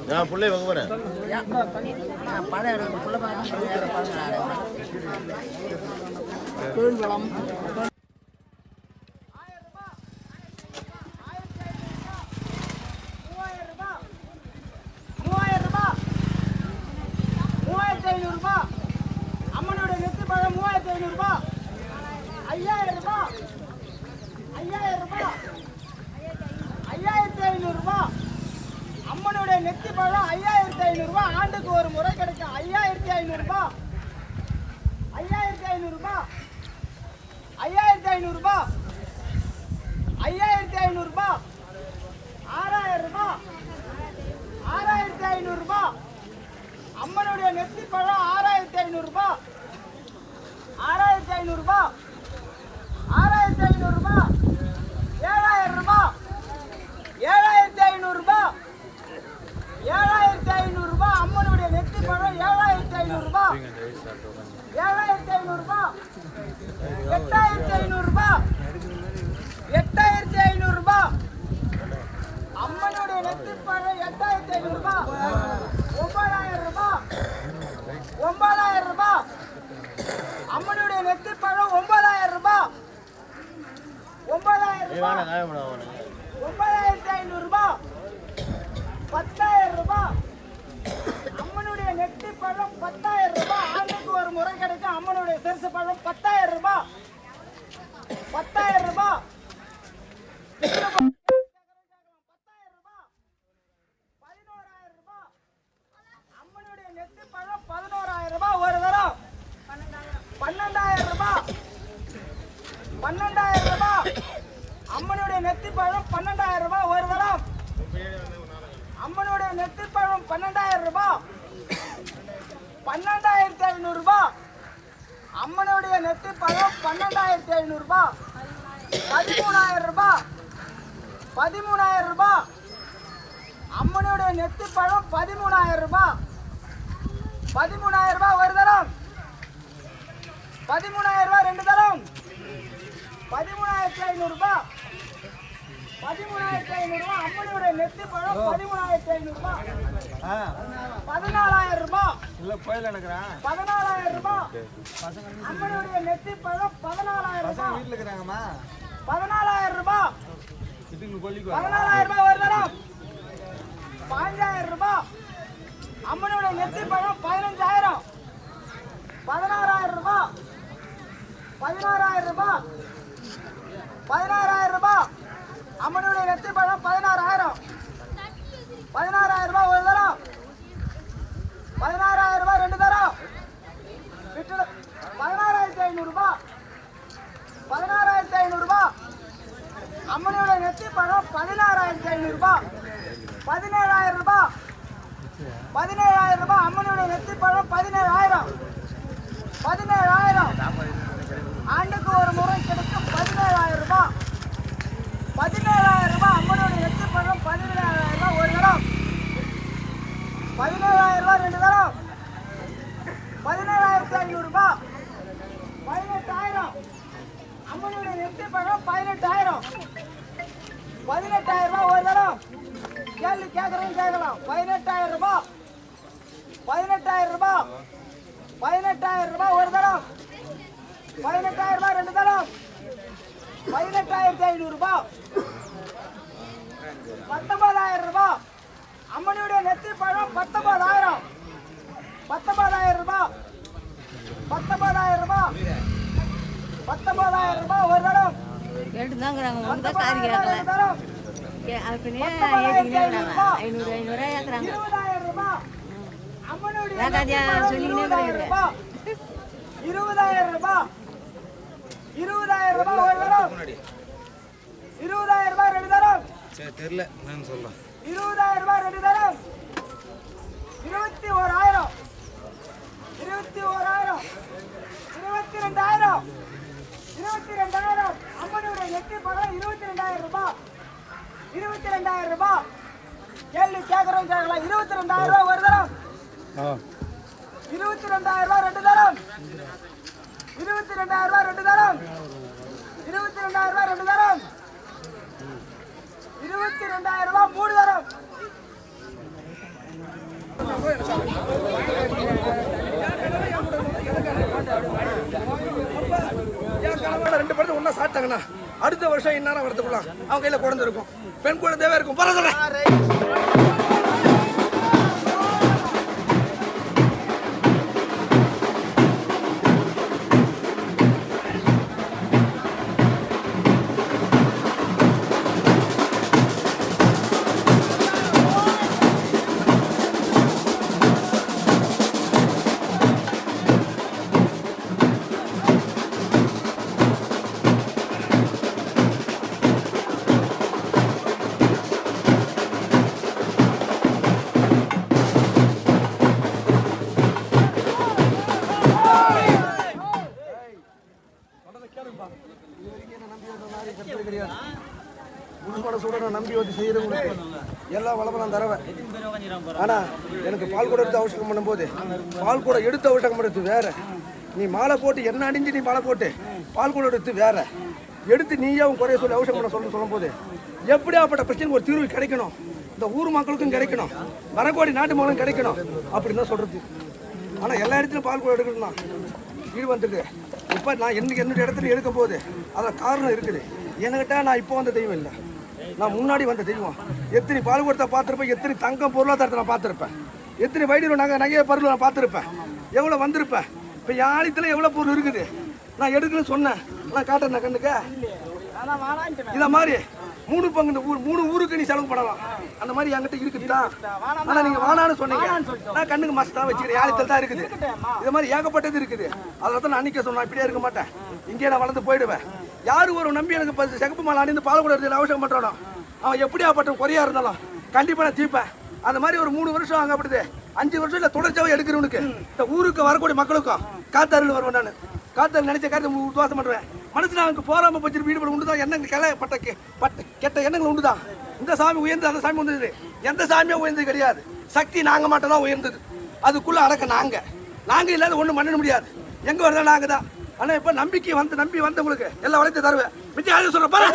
நான் பிள்ளை வாங்க போறேன். அம்மனோட நெத்தி பழம் 3500 ரூபாய். 5000 ரூபாய். 5000 ரூபாய். 5500 ரூபாய். அம்மனுடைய நெத்தி பழம் 5500 ரூபாய். ஆண்டுக்கு ஒரு முறை கிடைக்கும். 5500 ரூபாய். 5500 ரூபாய். 5500 ரூபாய். 5500 ரூபாய். 6000 ரூபாய். 6500 ரூபாய். அம்மனுடைய நெத்தி பழம் 6500 ரூபாய். 6500 ரூபாய். 6500 ரூபாய். 7000 ரூபாய். 7500 ரூபாய். 7500 ரூபாய். அம்மனுடைய நெத்தி பழம் 7500 ரூபாய். 7500 ரூபாய். 8500 ரூபாய். 8500 ரூபாய். அம்மனுடைய நெத்தி பழம் 8500 ரூபாய். 9000 ரூபாய். 9000 ரூபாய். அம்மனுடைய நெத்தி பழம் 9000 ரூபாய். 9000 ரூபாய். 9500 ரூபாய். 10000 ரூபாய். அம்மனுடைய நெத்தி பழம் 10000 ரூபாய். ஆண்டுக்கு ஒரு முறை கிடைக்கும். அம்மனுடைய சிறுசு பழம் 10000 ரூபாய். 10000 ரூபாய். 10000 ரூபாய். 11000 ரூபாய். அம்மனுடைய நெத்தி பழம் 11000 ரூபாய். ஒரு தரம் 12000 ரூபாய். 12000 ரூபாய். அம்மனுடைய நெத்தி பழம் 12000 ரூபாய். ஒரு தரம் அம்மனுடைய நெத்தி பழம் 12000 ரூபாய். 12500 ரூபாய். அம்மனுடைய நெத்தி பழம் 12500 ரூபாய். 13000 ரூபாய். 13000 ரூபாய். அம்மனுடைய நெத்தி பழம் 13000 ரூபாய். 13000 ரூபாய். ஒரு தரம் 13000 ரூபாய். ரெண்டு தரம் 13500 ரூபாய். 13500 ரூபாய். அம்மனுடைய நெத்தி பழம் 13500 ரூபாய். 14000 ரூபாய். இல்ல கோயில்ல நடக்குறேன். 14000 ரூபாய். அம்மனுடைய நெத்தி பழம் 14000 ரூபாய். வீட்ல இருக்கறாங்கம்மா. 14000 ரூபாய். இதுக்கு கோயிலுக்கு 14000 ரூபாய். ஒரு தரம் 15000 ரூபாய். அம்மனுடைய நெத்தி பழம் 15000. 16000 ரூபாய். 16000 ரூபாய். 16000 ரூபாய். அம்மனுடைய நெத்தி பழம் 16000. 16000 ரூபாய். ஒரு தரம் 16000 ரூபாய். ரெண்டு தரம் 16500 ரூபாய். 16500 ரூபாய். அம்மனுடைய நெத்தி பழம் 16500 ரூபாய். 17000 ரூபாய். 17000 ரூபாய். அம்மனுடைய நெத்தி பழம் 17000. 17000. ஆண்டுக்கு ஒரு முறை கிடைக்கும். 17000 ரூபாய். 17000 ரூபாய். அம்மனுடைய நெத்தி பழம் 17000 ரூபாய். ஒரு தரம் 17000 ரூபாய். ரெண்டு தரம் 17500 ரூபாய். 18000. அம்மனுடைய நெத்தி பழம் 18000. 18000 ரூபாய். ஒரு தரம் கேள்வி கேட்கறவங்க கேட்கலாம். 18000 ரூபாய். 18000 ரூபாய். 18000 ரூபாய். ஒரு தரம் 18000 ரூபாய். ரெண்டு தரம் 18500 ரூபாய். 19000 ரூபாய். அம்மனுடைய நெத்தி பழம் 19000. 19000 ரூபாய். 19000 ரூபாய். 19000 ரூபாய். ஒரு தரம் கேட்டுதாங்கிறாங்க. உங்க காரி கேட்கல. அதுக்குனே 500 ஏத்துறாங்க. 20000 ரூபாய். அம்மனுடைய ராஜா சொல்லினே இருக்காரு. 20000 ரூபாய். 20000 ரூபாய். ஒரு தரம் 20000 ரூபாய். ரெண்டு தரம் சரி தெரியல நான் சொல்றேன். 20000 ரூபாய். ரெண்டு தரம் 21000. 21000. 22000. 22000. அம்மனுடைய நெத்தி பழம் 22000 ரூபாய். 22000 ரூபாய். கேள்வி கேட்கறவங்க கேட்கலாம். 22000 ரூபாய். ஒரு தரம் 22000 ரூபாய். ரெண்டு தரம் 22000 ரூபாய். ரெண்டு தரம் 22000 ரூபாய். ரெண்டு தரம் ஒன்றா சாப்பிட்டாங்கன்னா அடுத்த வருஷம் இந்நேரம் வரதுக்குள்ள அவங்க கையில் குழந்தை இருக்கும், பெண் குழந்தையாவே இருக்கும். பரவாயில்ல. நம்பி வந்து செய்யறவங்களுக்கு எல்லா வளமும் நான் தரவேன். ஆனா எனக்கு பால் கூட எடுத்து அவசரம் பண்ணும்போது பால் கூட எடுத்து அவசரம் பண்ணுறது வேற. நீ மாலை போட்டு என்ன அணிஞ்சு நீ மாலை போட்டு பால் கூட எடுத்து வேற எடுத்து நீயே அவன் குறைய சொல்லி அவசரம் பண்ண சொல்லும் போது எப்படியாப்பட்ட பிரச்சனைக்கு ஒரு தீர்வு கிடைக்கணும், இந்த ஊர் மக்களுக்கும் கிடைக்கணும், வரக்கோடி நாட்டு மக்களும் கிடைக்கணும் அப்படின்னு தான் சொல்றது. ஆனா எல்லா இடத்துலையும் பால் கூட எடுக்கணும்னா வீடு வந்துருக்கு. இப்போ நான் என்னுடைய இடத்துல எடுக்கும் போது அதில் காரணம் இருக்குது. என்கிட்ட நான் இப்போ வந்த தெய்வம் இல்லை, நான் முன்னாடி வந்த தெய்வம். எத்தனை பால் கொடுத்தா பார்த்துருப்பேன், எத்தனை தங்கம் பொருளாதாரத்தை நான் பார்த்துருப்பேன், எத்தனை வயிறு நகையை பொருள் நான் பார்த்துருப்பேன், எவ்வளோ வந்திருப்பேன். இப்போ யாழித்தில் எவ்வளோ பொருள் இருக்குது நான் எடுக்கணும்னு சொன்னேன். நான் காட்டுறேன் கண்ணுக்கு இதை மாதிரி 3 பங்கு ஊர் 3 ஊருக்கு நீ செலவு பண்ணலாம். அந்த மாதிரி என்கிட்ட இருக்குதுதான். ஆனால் நீங்கள் வானான்னு சொன்னீங்க, நான் கண்ணுக்கு மஸ்ட் தான் வச்சுக்கிறேன். யாழித்தில் தான் இருக்குது. இது மாதிரி ஏகப்பட்டது இருக்குது. அதில் தான் நான் அன்றைக்கே சொன்னேன், இப்படியே இருக்க மாட்டேன், இங்கே நான் வளர்ந்து போயிடுவேன். யாரு ஒரு நம்பி எனக்கு சிகப்பு மாலை அணிந்து பால் கூட எடுத்து அவசியம் பண்ணுறானோ அவன் எப்படியாப்பட்ட குறையா இருந்தாலும் கண்டிப்பாக நான் தீர்ப்பேன். அந்த மாதிரி ஒரு 3 வருஷம் ஆகப்படுது, 5 வருஷம் இல்லை தொடர்ச்சியாக எடுக்கிறவனுக்கு இந்த ஊருக்கு வரக்கூடிய மக்களுக்கும் காத்தாரில் வருவேன். நான் காத்தாரில் நினைச்ச காரியத்தை உத்வாசம் பண்ணுவேன். மனசில் அவனுக்கு போராமல் போச்சு வீடு உண்டு தான். எண்ணங்கள் கிளப்பட்ட கெட்ட எண்ணங்கள் உண்டு தான். இந்த சாமி உயர்ந்து அந்த சாமி வந்தது, எந்த சாமியும் உயர்ந்தது கிடையாது. சக்தி நாங்கள் மட்டும் தான் உயர்ந்தது. அதுக்குள்ளே அடக்க நாங்கள் இல்லாத ஒன்றும் பண்ண முடியாது. எங்கே வருதா நாங்கள் தான். ஆனால் இப்போ நம்பிக்கை நம்பி வந்தவங்களுக்கு எல்லா வளர்த்து தருவேன். மிச்சம் யாரும் சொல்ல பாரு.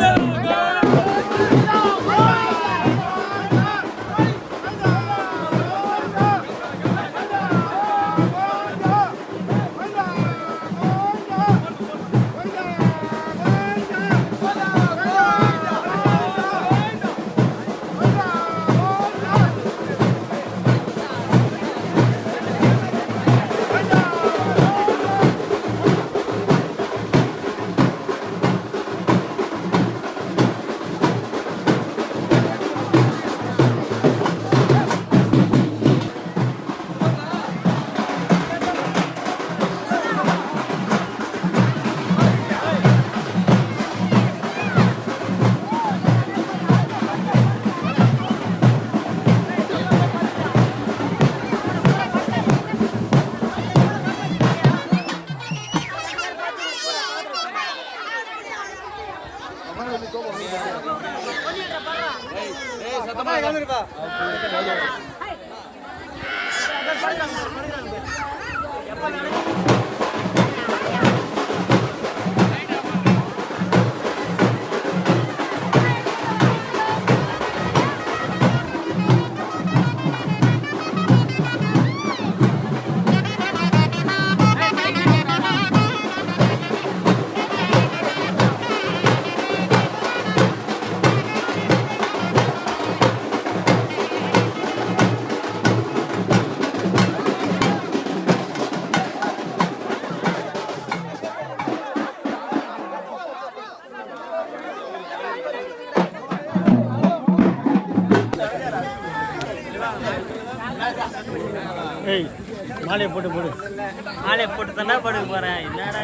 மாலையை போட்டு மாலையை போட்டு தானே படுக்க போகிறேன். என்னடா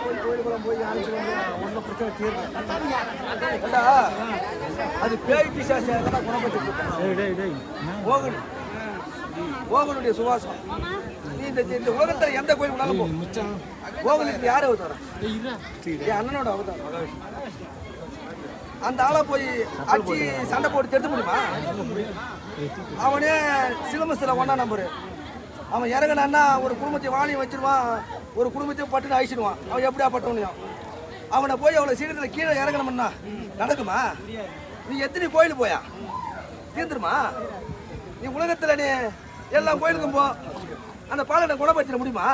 போய் கோயிலுக்குள்ள போய் யாருக்கு ஒன்றும் பிரச்சனை தீர்வு அது பேய் பிசாசு குணப்பட்டு ஓகனுடைய சுவாசம். நீ இந்த உலகத்தில் எந்த கோயில் போனாலும் ஓகனுக்கு யார் அவதாரம்? என் அண்ணனோட அவதாரம். அந்த ஆளை போய் அடிச்சு சண்டை போட்டு தெரிஞ்சு முடியுமா? அவனே சிலம்பத்தில் ஒன்றா நம்பரு. அவன் இறங்கினான்னா ஒரு குடும்பத்தை வாணியை வச்சிருவான், ஒரு குடும்பத்தையும் பட்டுன்னு அழிச்சிடுவான். அவன் எப்படியா பட்டவனையும் அவனை போய் அவ்வளோ சீக்கிரத்தில் கீழே இறங்கணும்னா நடக்குமா? நீ எத்தனை கோயில் போயா தீர்ந்துருமா? நீ உலகத்தில் நீ எல்லா கோயிலுக்கும் போ, அந்த பாலனை குணப்படுத்திட முடியுமா?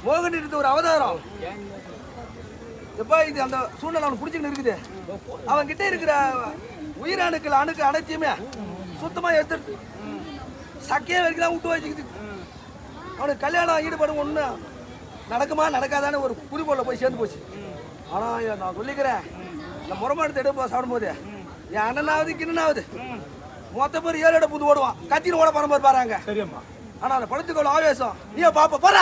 மோகன் இருந்த ஒரு அவதாரம். எப்பா இது அந்த சூழ்நிலை அவனுக்கு பிடிச்சிக்கிட்டு இருக்குது. அவன் கிட்ட இருக்கிற உயிரணுக்கள் அணுக்கு அனைத்தையுமே சுத்தமா எடுத்துட்டு சக்கையே வரைக்கும் தான் விட்டு வச்சுக்குது. அவனுக்கு கல்யாணம் ஈடுபடும் ஒண்ணு நடக்குமா நடக்காதான்னு ஒரு குறிக்கோள போய் சேர்ந்து போச்சு. ஆனா நான் சொல்லிக்கிறேன், இந்த முறமானத்தை எடுப்பா சாப்பிடும்போது என் அண்ணனாவது கிண்ணனாவது மொத்த பேர் 7 இடம் புது ஓடுவான், கத்தின்னு ஓட போற மாதிரி பாருங்க. ஆனா அந்த படத்துக்கு ஆவேசம் நீ பாப்ப போற.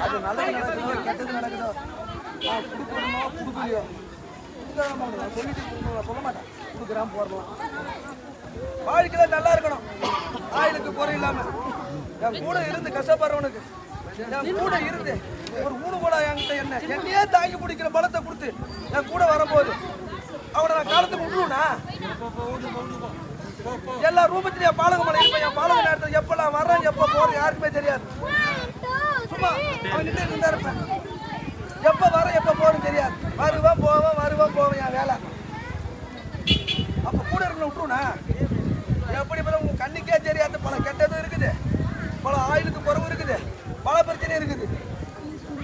அது நல்லது நடக்குதோ கெட்டது நடக்குதோ நான் கொடுக்கணுமோ கொடுக்கலையோ நான் சொல்லிட்டு சொல்ல மாட்டேன். கொடுக்குறான் போடலாம். வாழ்க்கையில நல்லா இருக்கணும், ஆயுளுக்கு குறை இல்லாம என் கூட இருந்து கஷ்டப்படுறவனுக்கு என் கூட இருந்து ஒரு ஊடு கூட என்கிட்ட என்னையே தாங்கி பிடிக்கிற பலத்தை கொடுத்து என் கூட வரும்போது அவனை நான் காலத்துக்கு விட்டுருவனா? எல்லா ரூபத்திலையும் பாலகமலை இருப்பேன். என் பாலக நேரத்தில் எப்ப நான் வர்றேன் எப்ப போறேன் யாருக்குமே தெரியாது. சும்மா அவன்கிட்ட இருந்தா இருப்பேன். எப்ப வரேன் எப்ப போறேன்னு தெரியாது. வருவேன் போவேன் என் வேலை. அப்ப கூட இருக்கணும் விட்டுருவனா? எப்படி உங்க கண்ணுக்கே தெரியாது. பல கெட்டதும் இருக்குது, பல ஆயுளுக்கு குறவு இருக்குது, பல பிரச்சனை இருக்குது.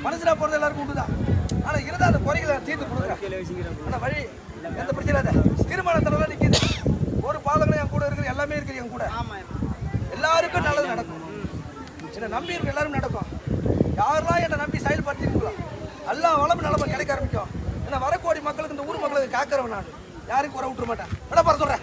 மனசுல போறது எல்லாருக்கும் உண்டுதான். ஆனா இருந்தா அந்த குறைகளை தீர்த்து கொடுக்குறேன். ஆனா வழி எந்த பிரச்சனை இல்லை. தீர்மானத்தெல்லாம் நிற்கிது. ஒரு பாலங்களும் என் கூட இருக்குது, எல்லாமே இருக்குது என் கூட. எல்லாருக்கும் நல்லது நடக்கும். என்னை நம்பி இருக்கு எல்லாரும் நடக்கும். யாரெல்லாம் என்னை நம்பி செயல்படுத்திருக்கீங்களோ எல்லாம் வளம் நிலமை கிடைக்க ஆரம்பிக்கும். ஏன்னா வரக்கோடி மக்களுக்கு இந்த ஊர் மக்களுக்கு காக்கிறவன் நான் யாருக்கும் குறை விட்டுற மாட்டேன். சொல்றேன்.